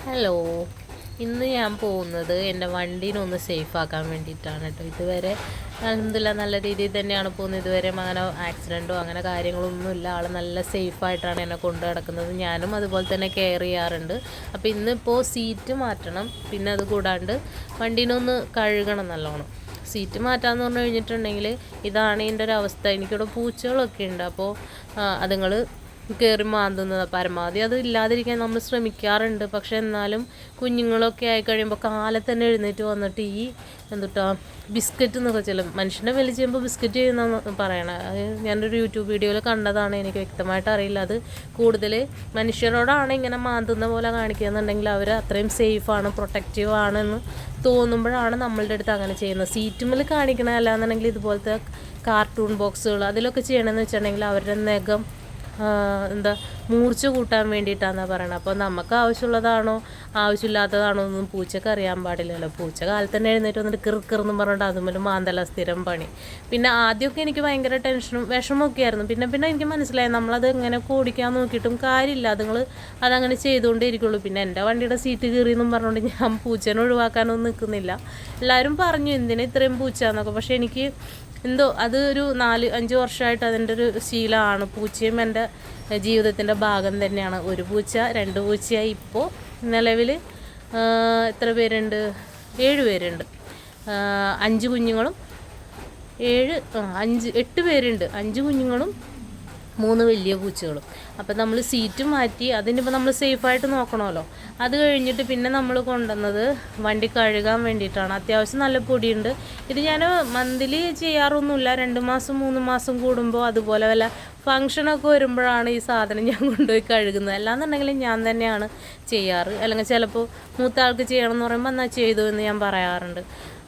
Hello, ഇന്ന് ഞാൻ പോകുന്നത് എൻ്റെ വണ്ടീനൊന്ന് സേഫാക്കാൻ വേണ്ടിയിട്ടാണ് കേട്ടോ. ഇതുവരെ അൽഹംദുലില്ലാ നല്ല രീതിയിൽ തന്നെയാണ് പോകുന്നത്. ഇതുവരെ അങ്ങനെ ആക്സിഡൻറ്റോ അങ്ങനെ കാര്യങ്ങളൊന്നുമില്ല. ആൾ നല്ല സേഫായിട്ടാണ് എന്നെ കൊണ്ടു നടക്കുന്നത്. ഞാനും അതുപോലെ തന്നെ കെയർ ചെയ്യാറുണ്ട്. അപ്പോൾ ഇന്നിപ്പോൾ സീറ്റ് മാറ്റണം, പിന്നെ അത് കൂടാണ്ട് വണ്ടീനൊന്ന് കഴുകണം നല്ലോണം. സീറ്റ് മാറ്റാമെന്ന് പറഞ്ഞു കഴിഞ്ഞിട്ടുണ്ടെങ്കിൽ ഇതാണ് ഇതിൻ്റെ ഒരു അവസ്ഥ. എനിക്കിവിടെ പൂച്ചകളൊക്കെ ഉണ്ട്. അപ്പോൾ അതുങ്ങൾ കയറി മാന്തുന്നത് പരമാവധി അത് ഇല്ലാതിരിക്കാൻ നമ്മൾ ശ്രമിക്കാറുണ്ട്. പക്ഷെ എന്നാലും കുഞ്ഞുങ്ങളൊക്കെ ആയി കഴിയുമ്പോൾ കാലത്ത് തന്നെ എഴുന്നേറ്റ് വന്നിട്ട് ഈ എന്തുട്ടാ ബിസ്ക്കറ്റ് എന്നൊക്കെ ചെല്ലും. മനുഷ്യനെ വലിച്ച് ചെയ്യുമ്പോൾ ബിസ്ക്കറ്റ് ചെയ്യുന്ന പറയണേ. അത് ഞാനൊരു യൂട്യൂബ് വീഡിയോയിൽ കണ്ടതാണ്, എനിക്ക് വ്യക്തമായിട്ട് അറിയില്ല. അത് കൂടുതൽ മനുഷ്യരോടാണ് ഇങ്ങനെ മാന്തുന്ന പോലെ കാണിക്കുന്നുണ്ടെങ്കിൽ അവർ അത്രയും സേഫാണ്, പ്രൊട്ടക്റ്റീവ് ആണെന്ന് തോന്നുമ്പോഴാണ് നമ്മളുടെ അടുത്ത് അങ്ങനെ ചെയ്യുന്നത്. സീറ്റുമ്മൽ കാണിക്കണ അല്ലാന്നുണ്ടെങ്കിൽ ഇതുപോലത്തെ കാർട്ടൂൺ ബോക്സുകൾ അതിലൊക്കെ ചെയ്യണമെന്ന് വെച്ചിട്ടുണ്ടെങ്കിൽ അവരുടെ നഖം എന്താ മൂർച്ച കൂട്ടാൻ വേണ്ടിയിട്ടാണെന്നാണ് പറയണത്. അപ്പോൾ നമുക്ക് ആവശ്യമുള്ളതാണോ ആവശ്യമില്ലാത്തതാണോ ഒന്നും പൂച്ചക്ക് അറിയാൻ പാടില്ലല്ലോ. പൂച്ച കാലത്ത് തന്നെ എഴുന്നേറ്റ് വന്നിട്ട് കിറുക്കിറെന്ന് പറഞ്ഞിട്ട് അതുപോലെ മാന്തല സ്ഥിരം പണി. പിന്നെ ആദ്യമൊക്കെ എനിക്ക് ഭയങ്കര ടെൻഷനും വിഷമമൊക്കെ ആയിരുന്നു. പിന്നെ എനിക്ക് മനസ്സിലായി നമ്മളത് എങ്ങനെയൊക്കെ ഓടിക്കാൻ നോക്കിയിട്ടും കാര്യമില്ല, അതുങ്ങൾ അതങ്ങനെ ചെയ്തുകൊണ്ടേ ഇരിക്കുള്ളൂ. പിന്നെ എൻ്റെ വണ്ടിയുടെ സീറ്റ് കീറിയെന്നും പറഞ്ഞുകൊണ്ട് ഞാൻ പൂച്ചേനെ ഒഴിവാക്കാനൊന്നും നിൽക്കുന്നില്ല. എല്ലാവരും പറഞ്ഞു എന്തിനാ ഇത്രയും പൂച്ച എന്നൊക്കെ. പക്ഷേ എനിക്ക് എന്തോ അത് ഒരു 4-5 വർഷമായിട്ട് അതിൻ്റെ ഒരു ശീലമാണ്. പൂച്ചയും എൻ്റെ ജീവിതത്തിൻ്റെ ഭാഗം തന്നെയാണ്. ഒരു പൂച്ച 2 പൂച്ചയായി. ഇപ്പോൾ നിലവിൽ എത്ര പേരുണ്ട്? 7 പേരുണ്ട്. 5 കുഞ്ഞുങ്ങളും 8 പേരുണ്ട്. 5 കുഞ്ഞുങ്ങളും 3 വലിയ പൂച്ചകളും. അപ്പം നമ്മൾ സീറ്റ് മാറ്റി അതിനിപ്പോൾ നമ്മൾ സേഫായിട്ട് നോക്കണമല്ലോ. അത് കഴിഞ്ഞിട്ട് പിന്നെ നമ്മൾ കൊണ്ടുവന്നത് വണ്ടി കഴുകാൻ വേണ്ടിയിട്ടാണ്. അത്യാവശ്യം നല്ല പൊടിയുണ്ട്. ഇത് ഞാൻ മന്ത്ലി ചെയ്യാറൊന്നുമില്ല, 2 മാസം 3 മാസം കൂടുമ്പോൾ അതുപോലെ വല്ല ഫങ്ഷനൊക്കെ വരുമ്പോഴാണ് ഈ സാധനം ഞാൻ കൊണ്ടുപോയി കഴുകുന്നത്. അല്ലാന്നുണ്ടെങ്കിൽ ഞാൻ തന്നെയാണ് ചെയ്യാറ്. അല്ലെങ്കിൽ ചിലപ്പോൾ മൂത്ത ആൾക്ക് ചെയ്യണമെന്ന് പറയുമ്പോൾ എന്നാൽ ചെയ്തു എന്ന് ഞാൻ പറയാറുണ്ട്.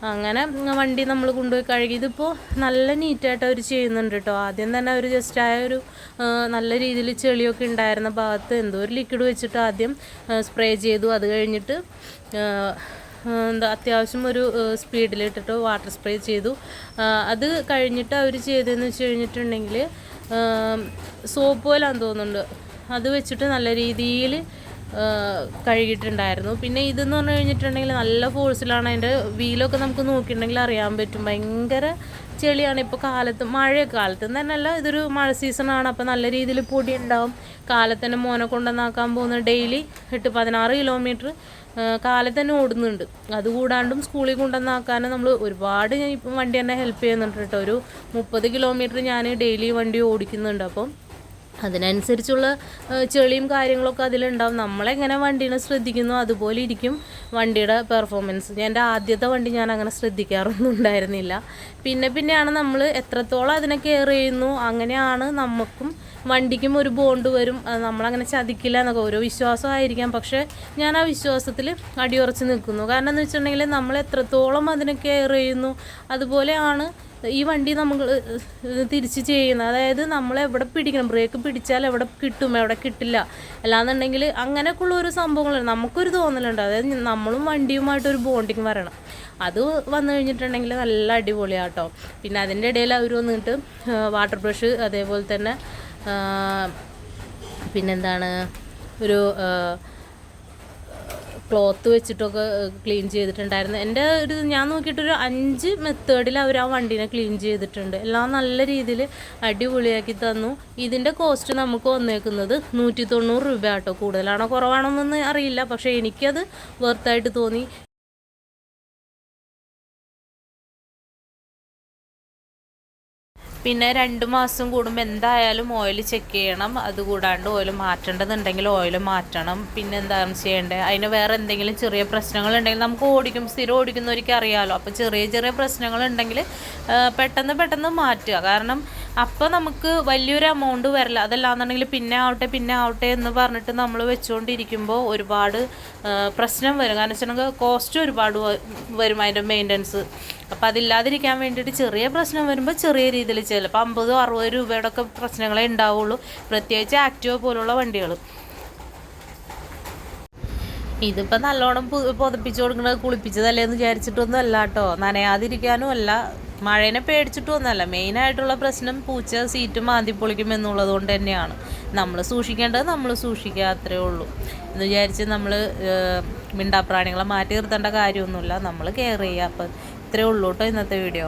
അങ്ങനെ വണ്ടി നമ്മൾ കൊണ്ടുപോയി കഴുകി. ഇതിപ്പോൾ നല്ല നീറ്റായിട്ട് അവർ ചെയ്യുന്നുണ്ട് കേട്ടോ. ആദ്യം തന്നെ അവർ ജസ്റ്റ് ഒരു നല്ല രീതിയിൽ ചെളിയൊക്കെ ഉണ്ടായിരുന്ന ഭാഗത്ത് എന്തോ ഒരു ലിക്വിഡ് വെച്ചിട്ട് ആദ്യം സ്പ്രേ ചെയ്തു. അത് കഴിഞ്ഞിട്ട് അത്യാവശ്യം ഒരു സ്പീഡിലിട്ടിട്ട് വാട്ടർ സ്പ്രേ ചെയ്തു. അത് കഴിഞ്ഞിട്ട് അവർ ചെയ്തതെന്ന് വെച്ച് കഴിഞ്ഞിട്ടുണ്ടെങ്കിൽ സോപ്പ് പോലാന്ന് തോന്നുന്നുണ്ട്, അത് വെച്ചിട്ട് നല്ല രീതിയിൽ കഴുകിയിട്ടുണ്ടായിരുന്നു. പിന്നെ ഇതെന്ന് പറഞ്ഞു കഴിഞ്ഞിട്ടുണ്ടെങ്കിൽ നല്ല ഫോഴ്സിലാണ്. അതിൻ്റെ വീലൊക്കെ നമുക്ക് നോക്കിയിട്ടുണ്ടെങ്കിൽ അറിയാൻ പറ്റും, ഭയങ്കര ചെളിയാണ്. ഇപ്പോൾ മഴക്കാലത്ത് തന്നെയല്ല, ഇതൊരു മഴ സീസണാണ്. അപ്പോൾ നല്ല രീതിയിൽ പൊടി ഉണ്ടാവും. കാലത്ത് തന്നെ മോനെ കൊണ്ടുവന്നാക്കാൻ പോകുന്ന ഡെയിലി 8-16 കിലോമീറ്റർ കാലത്ത് തന്നെ ഓടുന്നുണ്ട്. അതുകൂടാണ്ടും സ്കൂളിൽ കൊണ്ടുവന്നാക്കാനും നമ്മൾ ഒരുപാട് ഞാൻ ഇപ്പം വണ്ടി തന്നെ ഹെൽപ്പ് ചെയ്യുന്നുണ്ട് കേട്ടോ. ഒരു 30 കിലോമീറ്റർ ഞാൻ ഡെയിലി വണ്ടി ഓടിക്കുന്നുണ്ട്. അപ്പം അതിനനുസരിച്ചുള്ള ചെളിയും കാര്യങ്ങളൊക്കെ അതിലുണ്ടാവും. നമ്മളെങ്ങനെ വണ്ടീനെ ശ്രദ്ധിക്കുന്നു അതുപോലെ ഇരിക്കും വണ്ടിയുടെ പെർഫോമൻസ്. എൻ്റെ ആദ്യത്തെ വണ്ടി ഞാൻ അങ്ങനെ ശ്രദ്ധിക്കാറൊന്നും ഉണ്ടായിരുന്നില്ല. പിന്നെയാണ് നമ്മൾ എത്രത്തോളം അതിനെ കെയർ ചെയ്യുന്നു അങ്ങനെയാണ് നമുക്കും വണ്ടിക്കും ഒരു ബോണ്ട് വരും. നമ്മളങ്ങനെ ചതിക്കില്ല എന്നൊക്കെ ഓരോ വിശ്വാസമായിരിക്കാം. പക്ഷേ ഞാൻ ആ വിശ്വാസത്തിൽ അടിയുറച്ച് നിൽക്കുന്നു. കാരണം എന്ന് വെച്ചിട്ടുണ്ടെങ്കിൽ നമ്മൾ എത്രത്തോളം അതിനെ കെയർ ചെയ്യുന്നു അതുപോലെയാണ് ഈ വണ്ടി നമ്മൾ തിരിച്ച് ചെയ്യുന്നത്. അതായത് നമ്മൾ എവിടെ പിടിക്കണം, ബ്രേക്ക് പിടിച്ചാൽ എവിടെ കിട്ടും എവിടെ കിട്ടില്ല, അല്ലാന്നുണ്ടെങ്കിൽ അങ്ങനെയൊക്കെയുള്ള ഒരു സംഭവങ്ങളുണ്ട്. നമുക്കൊരു തോന്നലുണ്ട്, അതായത് നമ്മളും വണ്ടിയുമായിട്ടൊരു ബോണ്ടിങ് വരണം. അത് വന്നു കഴിഞ്ഞിട്ടുണ്ടെങ്കിൽ നല്ല അടിപൊളിയാട്ടോ. പിന്നെ അതിൻ്റെ ഇടയിൽ അവർ വന്നിട്ട് വാട്ടർ ബ്രഷ് അതേപോലെ തന്നെ പിന്നെന്താണ് ഒരു ക്ലോത്ത് വെച്ചിട്ടൊക്കെ ക്ലീൻ ചെയ്തിട്ടുണ്ടായിരുന്നു. എൻ്റെ ഞാൻ നോക്കിയിട്ടൊരു 5 മെത്തേഡിൽ അവർ ആ വണ്ടീനെ ക്ലീൻ ചെയ്തിട്ടുണ്ട്. എല്ലാം നല്ല രീതിയിൽ അടിപൊളിയാക്കി തന്നു. ഇതിൻ്റെ കോസ്റ്റ് നമുക്ക് വന്നേക്കുന്നത് 190 രൂപ കേട്ടോ. കൂടുതലാണോ കുറവാണോ എന്നൊന്നും അറിയില്ല, പക്ഷേ എനിക്കത് വർത്തായിട്ട് തോന്നി. പിന്നെ 2 മാസം കൂടുമ്പോൾ എന്തായാലും ഓയിൽ ചെക്ക് ചെയ്യണം. അതുകൂടാണ്ട് ഓയിൽ മാറ്റേണ്ടതുണ്ടെങ്കിൽ ഓയിൽ മാറ്റണം. പിന്നെ എന്താണ് ചെയ്യേണ്ടത്, അതിന് വേറെ എന്തെങ്കിലും ചെറിയ പ്രശ്നങ്ങളുണ്ടെങ്കിൽ നമുക്ക് സ്ഥിരം ഓടിക്കുന്നവർക്ക് അറിയാമല്ലോ. അപ്പോൾ ചെറിയ പ്രശ്നങ്ങളുണ്ടെങ്കിൽ പെട്ടെന്ന് മാറ്റുക. കാരണം അപ്പോൾ നമുക്ക് വലിയൊരു എമൗണ്ട് വരില്ല. അതല്ലാന്നുണ്ടെങ്കിൽ പിന്നെ ആവട്ടെ എന്ന് പറഞ്ഞിട്ട് നമ്മൾ വെച്ചുകൊണ്ടിരിക്കുമ്പോൾ ഒരുപാട് പ്രശ്നം വരും. കാരണം വെച്ചിട്ടുണ്ടെങ്കിൽ കോസ്റ്റ് ഒരുപാട് വരും അതിൻ്റെ മെയിൻ്റനൻസ്. അപ്പോൾ അതില്ലാതിരിക്കാൻ വേണ്ടിയിട്ട് ചെറിയ പ്രശ്നം വരുമ്പോൾ ചെറിയ രീതിയിൽ ചിലപ്പോൾ 50-60 രൂപയുടെ ഒക്കെ പ്രശ്നങ്ങളേ ഉണ്ടാവുള്ളൂ, പ്രത്യേകിച്ച് ആക്റ്റീവ പോലുള്ള വണ്ടികൾ. ഇതിപ്പോൾ നല്ലോണം പുതപ്പിച്ച് കൊടുക്കുന്നത് കുളിപ്പിച്ചതല്ലേ എന്ന് വിചാരിച്ചിട്ടൊന്നും അല്ല കേട്ടോ. നനയാതിരിക്കാനും അല്ല, മഴേനെ പേടിച്ചിട്ടൊന്നുമല്ല. മെയിനായിട്ടുള്ള പ്രശ്നം പൂച്ച സീറ്റ് മാന്തി പൊളിക്കും എന്നുള്ളത് കൊണ്ട് തന്നെയാണ്. നമ്മൾ സൂക്ഷിക്കേണ്ടത് നമ്മൾ സൂക്ഷിക്കുക, അത്രേ ഉള്ളൂ എന്ന് വിചാരിച്ച് നമ്മൾ മിണ്ടാപ്രാണികളെ മാറ്റി നിർത്തേണ്ട കാര്യമൊന്നുമില്ല, നമ്മൾ കെയർ ചെയ്യുക. അപ്പം ഇത്രയേ ഉള്ളൂ കേട്ടോ ഇന്നത്തെ വീഡിയോ.